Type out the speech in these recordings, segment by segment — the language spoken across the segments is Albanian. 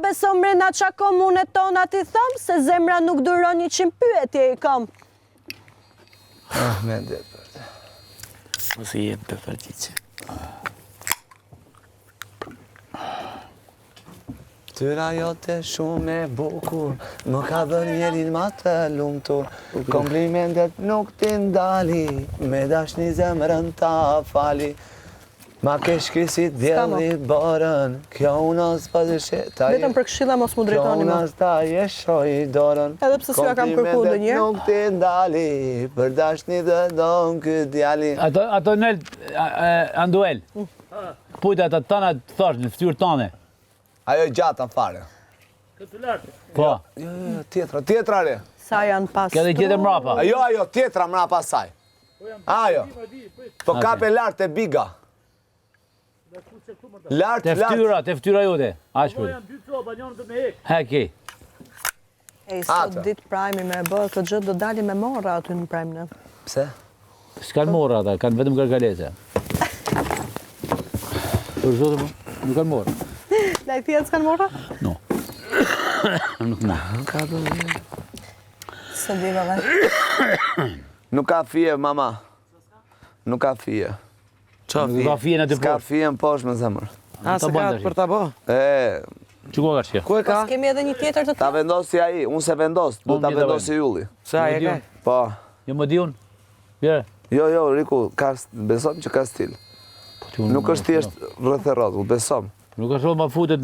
beson mrena qa komunet tona ti thom, se zemra nuk duron 100 pyetje i kam. Me dhe për të. Mos i jem për përgjithë. Tyra jote shumë e bukur, më ka bërë njerin ma të lumtur. Komplimentet nuk ti ndali, me dashni zemrën ta fali. Ma ke shkrisit djelli borën, kjo unas pas e sheta. Vetëm për këshilla mos mu drejtoni Kjo më. unas ta jeshoj dorën. Edhe pse s'ja kam kërku dhe njerë. Komplimentet nuk ti ndali, për dashni dhe don këtë djali. Ato nel, Anduel, pujtë ato tëna të thash në ftyrë tane. Ajo gjatë në fare. Këtë lartë. Po. Tjetra re. Sa janë pas. Kjo dhe gjithë mrapa. Ajo, tjetra mrapa saj. Ajo. Po kape lartë e biga. Lartë. Te ftyra jote. Ashpër. Janë 2 copa, njënë të me hek. Heki. Ej, sot ditë prajmi me bërë, këtë gjë do dali me mora aty në prajmë në. Pse? S'kan mora ata, kanë vetëm kërkalese. Për zotë më, nuk kanë mora. Laj tjetë s'kanë mora? No. Nuk më. Ka do dhe. Së di vëllaj. Nuk ka fije, mama. Nuk ka fije. Nuk ka fije në të S'ka porë. fije në poshtë me zemër. Se ka për ta bo? Që ku ka shkja? Ku e ka? Pas kemi edhe një tjetër të Ta vendosi ai, unë se vendos, du ta vendosi Julli. Se a e ka? Po. Jo më di unë? Bjere. Jo, Riku, besom që ka stil. Nuk është thjesht rreth e rrotull, besom. Nuk është ma futet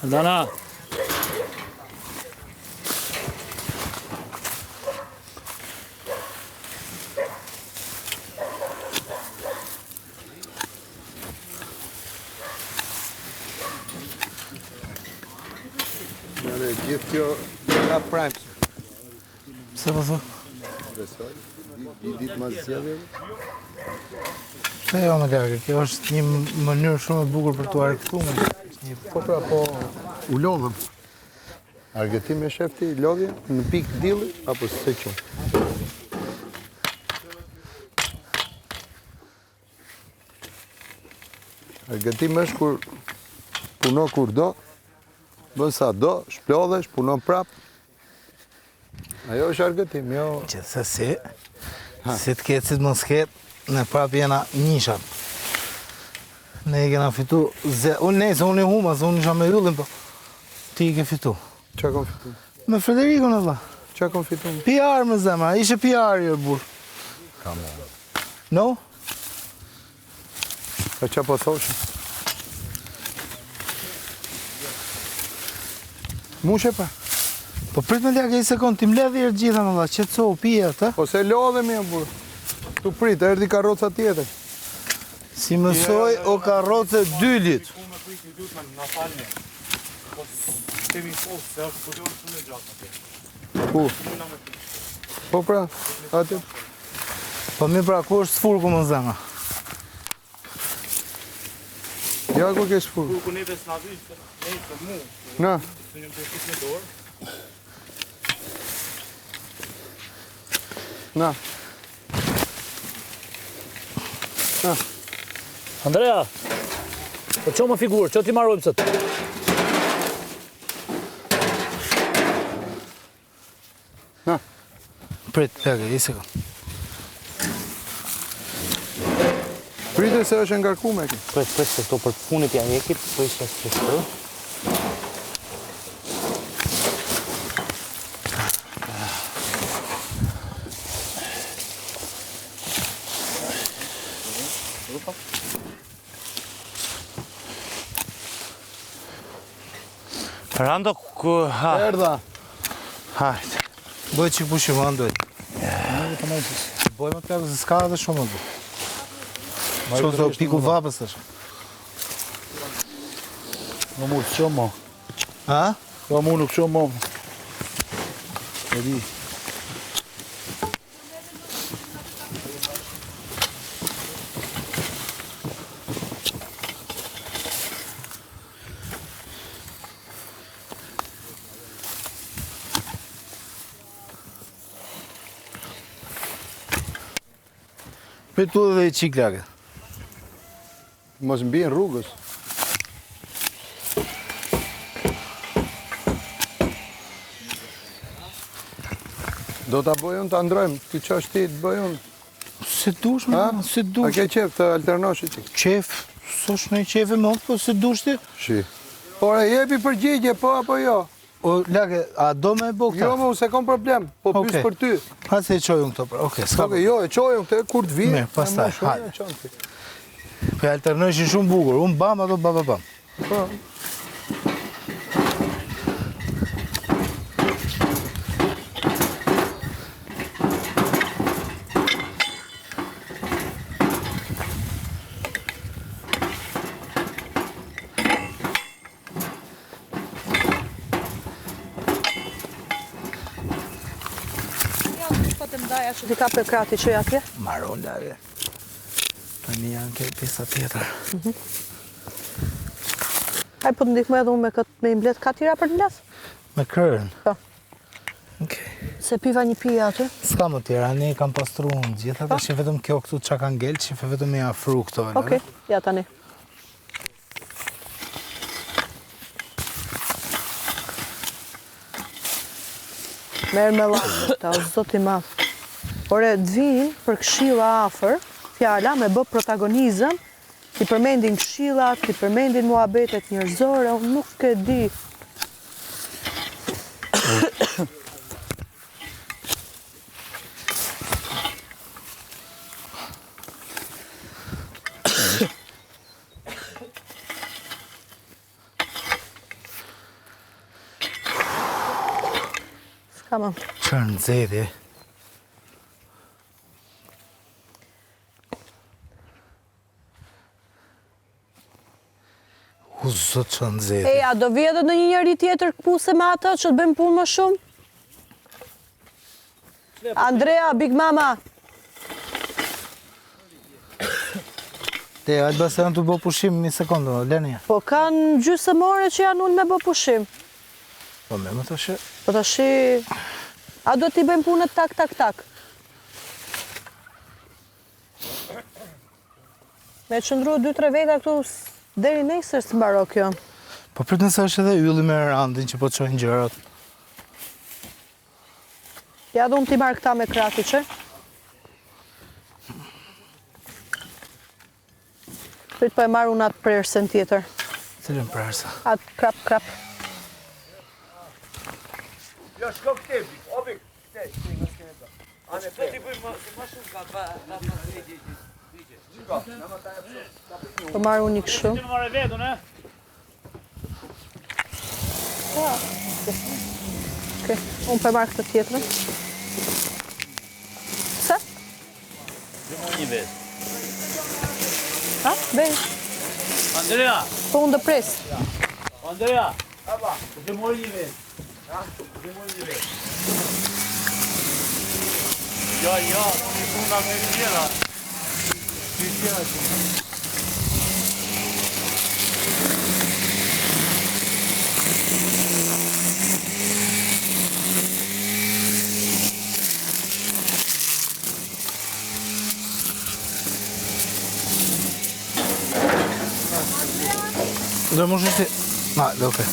Dana. Gjithë kjo nga prajmë. Se po thë? Besoj, di ditë ma zjedhe. Se jo me lërgë, kjo është një mënyrë shumë e bukur për të argëtuar. Po pra, po u lodhëm. Argëtim e shefti, lodhje, në pikë dilli, apo se që? Argëtim është kur puno kur do, bën sa do, shplodhesh, punon prap. Ajo është argëtim, jo... Gjithsesi, si të ketë, si të mos ketë, ne prap jena njëshat. Ne i kena fitu, unë i huma, se unë isha me Yllin, po ti i ke fitu. Qa kom fitu? Me Frederikun e vla. Qa kom fitu? PR me zemra, ishe PR i burë. No? A qa po thoshe? Mushe pa? Po prit me lja ke i sekund, ti mledhi e gjitha me vla, qetëso, pije atë. Po se lodhemi e burë. Tu prit, erdi karroca tjetër. Si mësoj o karroce 2 litë. Ku? Po pra, atë. Po mi pra, ku është sfurku më zemra? Ja, ku ke shfurku? Ku neve s'na vyshë, nejtë mu. Na. Së një përshit në dorë. Na. Na. Andrea, Po ço më figurë, ço ti marrojmë sot. Prit, plagë, i sekund. Pritë se është ngarku me ki. Prit, se këto për funit ja hekit, po ishte së Rando, Erdha. hajt. Bëjt që pushim, andojt. Bëjmë më plakë, se s'ka dhe shumë më. Shumë të piku vapës është. Më mu të shumë mo. Ha? Më mu nuk shumë mo. E di. Për tu dhe i qik lagë. Mos mbi në rrugës. Do t'a bëjun t'a ndrojmë, ti qash ti të bëjun. Se dush, me, se A dush. ke qef të alternosh ti? Qef, s'osh në i qefe më, po se dush ti. Shi. Por e jepi përgjigje, po apo jo? O, lagë, a do me bo këta? Jo, më se kom problem, po pys Okej. për ty. Ha se e qojun këto, oke, s'ka Oke, jo, e qojun këtë, kur të vijë. Mirë, pastaj, e mo shumë hajde. e qonë ti. Për alternojshin shumë bukur, unë bam, ato bam. Po. Po të mdaja që ti ka për krati që atje? Maron, lagë. Tani janë ke pjesa tjetër. Aj, po të ndihme edhe unë me këtë me imblet. Ka tira për të mblet? Me kërën. Po. Okej. Se piva një pija aty? S'ka më tjera, ne kam pastru në gjitha, dhe që vetëm kjo këtu qa ka ngellë, që vetëm e afru këto. Okej, ja tani. Merë me lajmë, ta o zoti madh. Por e d'vin për këshilla afer, fjala me bë protagonizëm, ti përmendin këshillat, ti përmendin muhabetet njerëzore, unë nuk e di. S'ka më. Qërë në zedi. U zot që në zedi. Eja, do vi edhe në një njëri tjetër këpuse me ata që të bëjmë punë më shumë? Andrea, Big Mama, Te, hajtë base janë të bo pushim një sekundë, Lenia. po kanë gjysmore që janë unë me bë pushim. Po me më të shë. Po tashi, a do t'i bëjmë punët tak, tak, tak? Me qëndru 2-3 veta këtu deri nesër së mbaro kjo. Po për të nëse është edhe ylli me randin që po të qojnë gjërat. Ja dhe unë t'i marrë këta me krati që. Prit po e marrë unë atë prerësen tjetër. Cilën prersa. Atë krap, krap. Jo, shko këte, obi, këte, në s'kene ta. Ane, të t'i bëjmë ma shumë ka pa Po marrë unë një kështu. Që në marrë vetën, e? Okej, unë po e marrë këtë tjetërën. Se? Një vetë. Ha? Bej, Andrea! po unë dë pres. Andrea! Aba, të mori një vetë. Të mori një vetë. Ja, në një puna me një tjera. Një tjera që. Do më shiti. Na, okej.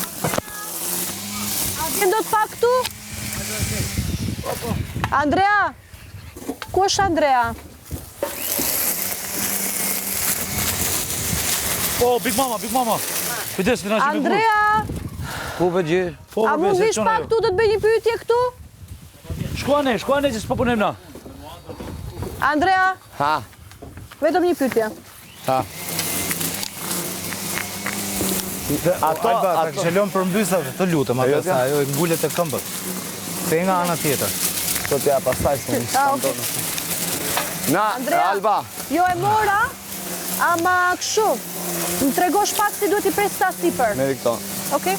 Vjen do të pa këtu? Andrea? Ku është Andrea? Po, Big Mama. Kujdes, të na shih me burr. Andrea? Ku vëgjë? Po, A mund vish pak këtu do të bëj një pyetje këtu? Shkuane që s'po punojmë na. Andrea? Ha, Vetëm një pyetje. ha. Ato, ta kishe lënë për mbysave, të lutem, atë sa ajo i ngullet e këmbët. Se nga ana tjetër. Sot ja pastaj se Okay. Na, Andrea. Alba. Jo e mora, ama kështu. Më tregosh pak si duhet i pres ta sipër. Meri këto. Okej?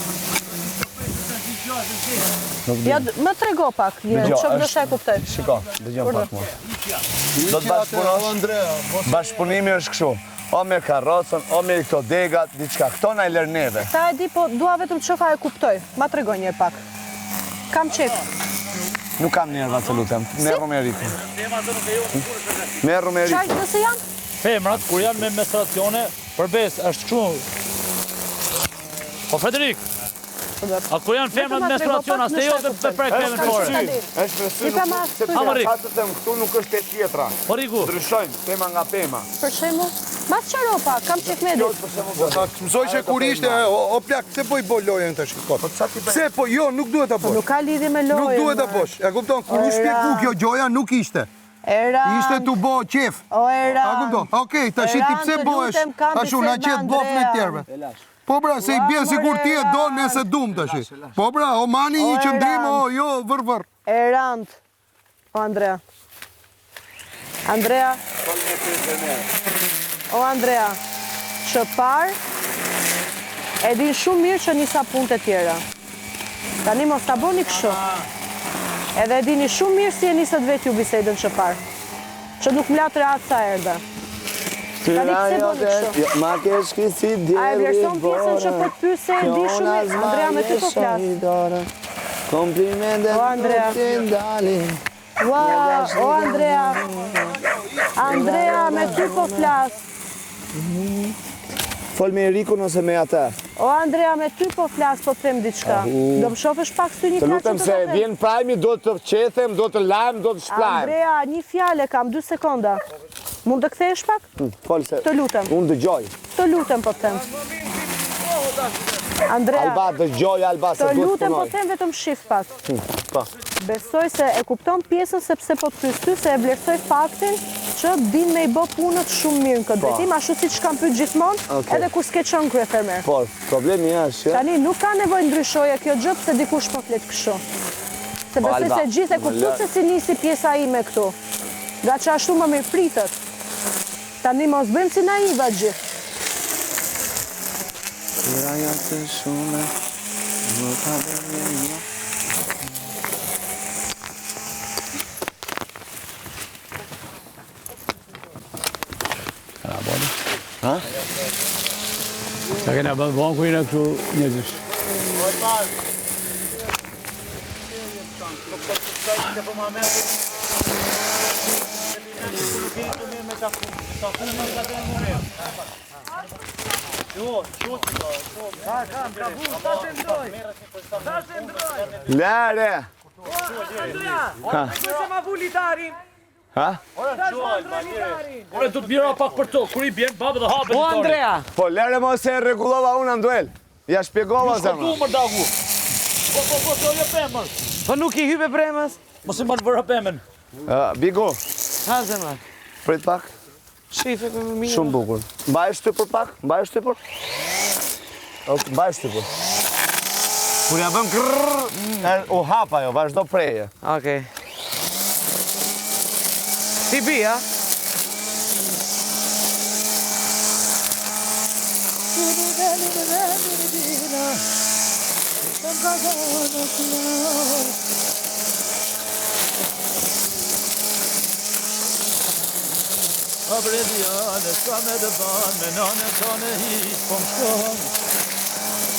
Ja, më trego pak, një Dëgjoj, çfarë do është- të e kuptoj. Shiko, dëgjom pak mua. Do të bashkëpunosh. Andrea, Bashkëpunimi është kështu. O me karrocën, o me këto degat, diçka. Këto na i lër neve. Ta e di, po dua vetëm të shoh a e kuptoj. Ma tregoj një pak. Kam qef. Nuk kam nerva të lutem. Merru me Erikun. Merru me Çaj Erikun. nëse jam? Femrat, kur janë me menstruacione, përbes, është kështu. Po, Frederik, a kur janë femrat me menstruacione, as te jo të prek femën fore. Është për sy. Si pa mas, Amarik. Sa të them këtu nuk është e tjetra. Po, Riku, Ndryshojnë pema nga pema. Për shembull, mas çaropa, kam qef me dit. mësoj që kur ishte, o plak, pse po i bo lojën të shikot? Pse po, jo, nuk duhet ta bosh. Nuk ka lidhje me lojën. Nuk duhet ta bosh. E kupton, kur u shpjegu kjo gjoja nuk ishte. Era. Ishte tu bo qef. O era. A kupton? Okej, tash ti Eran, pse të bohesh? lutem, kam Tashu na bisedë qet me bof me Andrea. tjerve. Po bra, se i bie Ua, sigur ti e more, do Eran. nëse dum tash. Po bra, o mani një O, qëndrim, Eran. o jo, vër. Erant. O Andrea. Andrea. O Andrea. Që parë, e din shumë mirë që njësa punë të tjera. Tani mos ta boni kështu. Edhe e dini shumë mirë si e nisët vetë ju bisedën që parë. Që nuk mlatë reatë sa erdhe. Tani pse boni kështu? Ma kesh si djeri. A e vlerëson pjesën që po të pyese e di shumë mirë. Andrea, me ty po flas. Komplimentet O, Andrea. nuk të ndalin. Ua, o Andrea. Andrea, me ty po flas. Fol me Erikun ose me atë. O Andrea, me ty po flas, po them diçka. Do më shofësh pak sy një Të fjalë lutem që se do të them. vjen prajmi, do të qethem, do të lajm, do të shplajm. Andrea, një fjalë kam, 2 sekonda. Mund të kthehesh pak? Fol se Të lutem. unë dëgjoj. Të lutem po them. Andrea, Alba dëgjoj, Alba se të duhet lutem po punoj. them vetëm shif pak. Po. Besoj se e kupton pjesën sepse po të pyes ty se e vlerësoj faktin që din me i bë punët shumë mirë në këtë drejtim, ashtu siç kam pyet gjithmonë, Okej. edhe kur s'ke qenë kryefermer. Po, problemi është që Tani nuk ka nevojë ndryshoje kjo gjë pse dikush po flet kështu. Se besoj Alba, se gjithë e më kuptuat lë- se si nisi pjesa ime këtu. Nga që ashtu më mirë pritët. Tani mos bëjmë si naiva gjithë. Tira janë të shumë, nuk ka bërë. Ha? sa kena bën banku i në këtu njëzësh. Lare! Se ma vu litarin. Ha? Ore, du të mira pak për to, kur i bjen babë dhe hapë. O Andrea. Po, lere mos e rregullova unë Anduel. Ja shpjegova Shko zemra. mër dagu. Po, to jo pemër. Po nuk i hype premës. Mos i mbanë vërë pemën. Bigo, Ha zemra. prit pak. Shife për më mirë. Shumë bukur. Mbaj shtypur pak, mbaj shtypur. Ok, mbaj shtypur. Kur ja bëm krrrr, u hap ajo, vazhdo preje. Okej. Si bia? A bredi anë, s'ka me dhe banë, me nane tane hiç, po më shkon.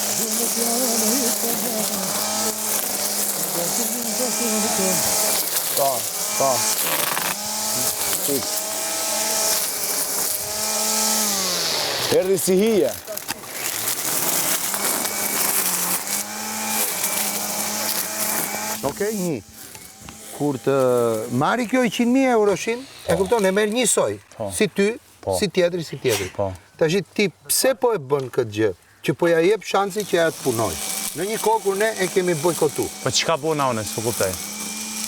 Po, po. Erdi si hije. Okej, një. Kur të marri kjo 100.000 euroshin, e kupton, e merr një soj. Si ty, si tjetri, si tjetri. Tash ti pse po e bën këtë gjë? Që po ja jep shansi që ja të punoj. Në një kohë kur ne e kemi bojkotu. Po çka bona unë, s'po kuptoj.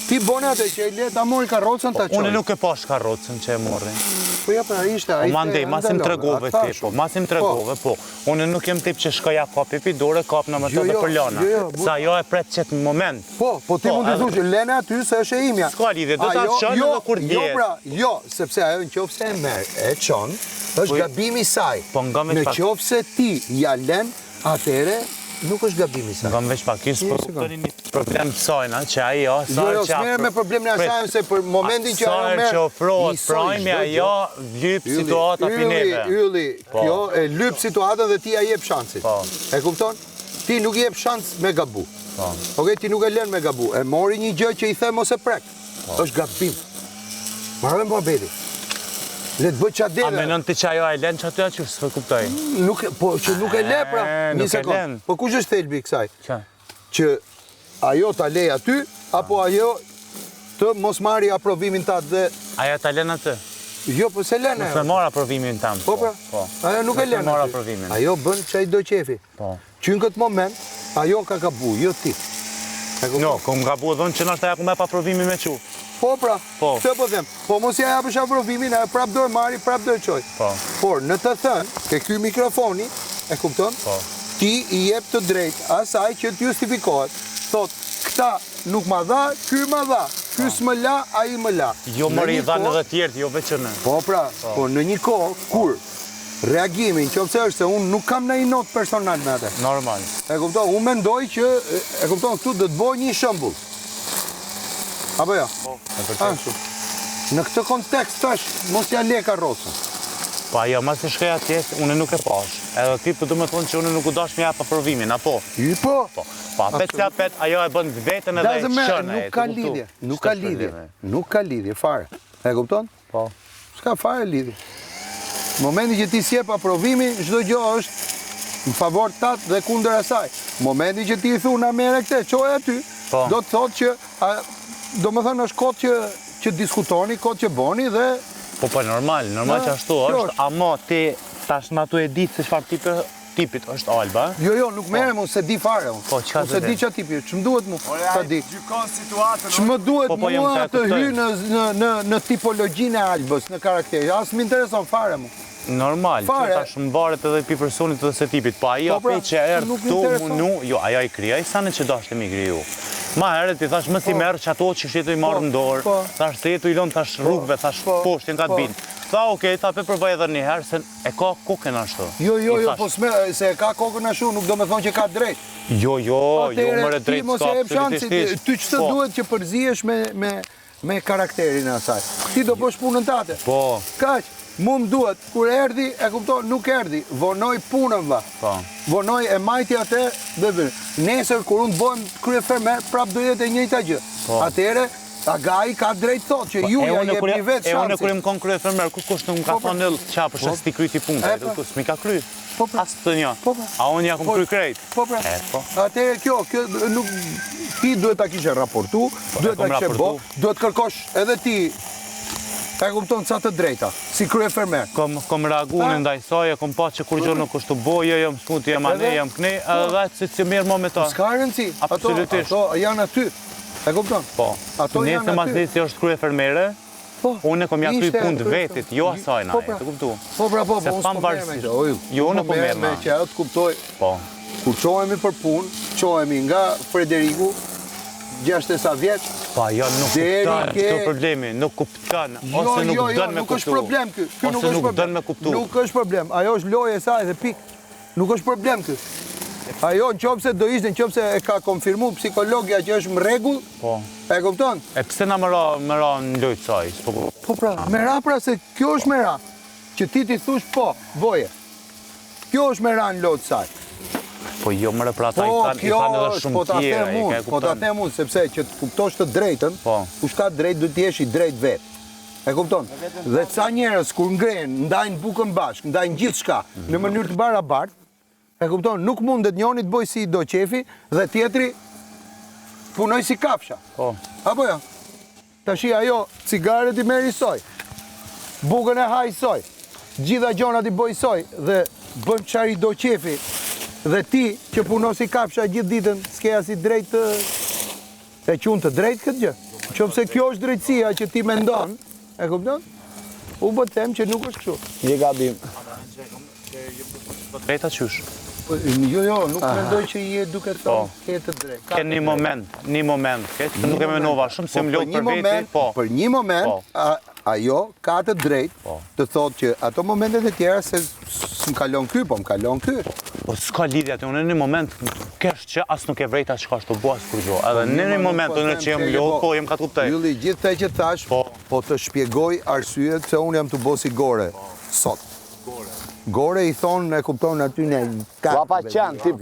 Ti bone atë që e le ta mori karrocën ta çoj. Unë nuk e pash karrocën që e morri. Po ja pra ishte ai. Po mandej, masim tregove ti, po. Masim tregove, po. Unë nuk jem tip që shkoj ja kapi pidore, kap në më të për lana. Sa jo e pret çet në moment. Po ti mund të thush lene aty se është e imja. S'ka lidhje, do ta çon edhe kur vjen. Jo pra, jo, sepse ajo nëse e merr, e çon, është gabimi i saj. Po nga me pak. Nëse ti ja lën, atëre nuk është gabimi i saj. Nga veç pak, kisë një problem të sajna, që ajo, Jo, s'merre me problemin e asaj, se për momentin që ajo merr. Sa që ofrohet prajmi, ajo lyp situata pineve. Ylli, kjo e lyp situatën dhe ti ja jep shansin. E kupton? Ti nuk jep shans me gabu. Okej, ti nuk e lën me gabu. E mori një gjë që i the mos e prek. Është gabim. Marrë me muhabeti. Le të bëj çadere. A menon ti që ajo e lën çatë që s'e kuptoj. Po që nuk e le pra. Një sekond. Po kush është thelbi i kësaj? Që ajo ta lej aty apo ajo të mos marri aprovimin ta dhe ajo ta lën atë. Jo, po se lën. Nuk e mor aprovimin tam. Po pra. Ajo nuk e lën. Mor aprovimin. Ajo bën çaj do qefi. Po. Që në këtë moment ajo ka gabu, jo ti. No, kom gabu dhon që nështë ajo ku me pa aprovimin me çu. Po pra, këtë po them. Po mos ja japësh aprovimin, ajo prap do e marri, prap do e çoj. Por në të thënë, ke ky mikrofoni, e kupton? Ti i jep të drejtë asaj që të justifikohet. Thot, këta nuk ma dha, ky ma dha. Ky s'më la, ai më la. Jo mori i dhanë edhe tjertë, jo veç në. Po pra, po në një kohë kur reagimin, qofse është se unë nuk kam në i not personal me atë. Normal. E kupton, unë mendoj që, e kupton, këtu do të bëj një shembull. Apo jo? Ashtu. Në këtë kontekst tash mos ja le karrocën. Po ajo mas të shkoj atje, unë nuk e pash. Edhe ti po do të thonë që unë nuk u dash me jap aprovimin, apo? Po. Po apet se apet, ajo e bën vetën edhe e çon. Nuk ka lidhje. Nuk ka lidhje. Nuk ka lidhje fare. E kupton? Po. S'ka fare lidhje. Momenti që ti sjep aprovimin, çdo gjë është në favor tat dhe kundër asaj. Momenti që ti i thu na merre këtë, çoj aty, do të thotë që do më thënë është kod që diskutoni, kod që boni dhe... Po normal që ashtu është, ama ti tash në ato e ditë se çfarë tipit është Alba. Jo, nuk merrem unë se di fare unë. Po, çka se di çfarë tipi, ç'm duhet mu ta di. Gjykon situatën. Ç'më duhet mua të hy në tipologjinë e Albës, në karakter. As m'intereson fare mu. Normal, që tash më varet edhe pi personit edhe se tipit. Po ajo që erdh këtu nu, jo, ajo i krijoi sa në që dashte mi kriju. Ma herët ti thash mos i merr çato që shetu i marr në dorë. Thash se jetu i lën tash rrugëve, thash poshtin ka të bind. Tha okej, ta provoj edhe një herë se e ka kokën ashtu. Jo, po se e ka kokën ashtu, nuk do të thonë që ka drejt. Jo, më drejt. Ti mos e jep shansin, ty ç'të duhet që përzihesh me karakterin e asaj. Ti do bësh punën tate. Po. Kaq. Mu më duhet, kur erdi, e kupton, nuk erdi, vonoj punën vla. Vonoj e majti atë dhe bërë. Nesër, kur unë bëhem kryefermer, prap do jetë e njëjta gjë. Atere, Agai ka drejt thot që ju ja jep një vetë shansi. E unë kur më kon kryefermer, kush nuk ka thonë qa për shës ti kryti punë, s'mi ka kry. As të një. A unë ja kom kry krejt. Atere kjo, ti duhet ta kishe raportu, duhet ta kishe bo, duhet kërkosh edhe ti. E kupton sa të drejta, si kryefermer. Kom reagu në ndaj saj, kom pa që kur gjë nuk është të boje, jam smuti, jam ane, jam këne, edhe që si mirë mo me ta. S'ka rëndësi, ato janë aty, e kupton? Po, nëse ma zi si është kryefermere, unë kom ja kry punë të vetit, jo asaj na e, të kuptu. Po, unë s'po merë me që, jo unë po merë me që ajo të kuptoj, kur qohemi për punë, qohemi nga Frederiku, 60 vjeç. Pa, jo nuk kuptan, këto problemi, nuk kuptan, ose nuk dën me kuptu. Nuk është problem kë. Ose nuk dën me kuptu. Nuk është problem, ajo është lojë e saj dhe pik. Nuk është problem kë. Ajo në qopse do ishte, në qopse e ka konfirmu psikologja që është më regull, e kupton? E pse na më ra në lojtë saj? Po pra, më ra pra se kjo është më ra, që ti thush po, boje. Kjo është më ra në lojtë saj. Po jo mërë pra ta i thanë edhe shumë tjera, i ka e kuptanë. Po ta them unë, sepse që të kuptosh të drejtën, kush ka drejt du t'jesh i drejt vetë. E kupton? Dhe ca njerës kur ngrenë, ndajnë bukën bashkë, ndajnë gjithë shka, në mënyrë të barabartë, e kupton? Nuk mundet njoni të boj si do qefi, dhe tjetri punoj si kafsha. Po. Apo jo? Tashi ajo cigaret i merr i soj. Bukën e haj soj. Gjitha gjonat i bëj soj dhe bëm çfarë i do qefi. Dhe ti që punon si kafsha gjithë ditën, s'ke as i drejt e qunë të drejt këtë gjë. Qofse kjo është drejtësia që ti mendon, e kupton? U bë them që nuk është kështu. Je gabim. Drejta qysh? Jo, nuk mendoj që je duke thonë ke të drejtë. Ke një moment, nuk e menova shumë se më lodh për veti, po. Për një moment, ajo ka të drejtë të thotë që ato momentet e tjera se s'm kalon ky, po më kalon ky. Po s'ka lidhja aty, unë në një moment kesh që as nuk e vrejta çka është të buas kur gjo. Edhe në një moment unë që jam lodh, po jem ka të kuptoj. Ylli, gjithë të që thash, po të shpjegoj arsyet se unë jam të bosi gore sot. Gore i thonë, e kupton aty në... Papa qenë, tip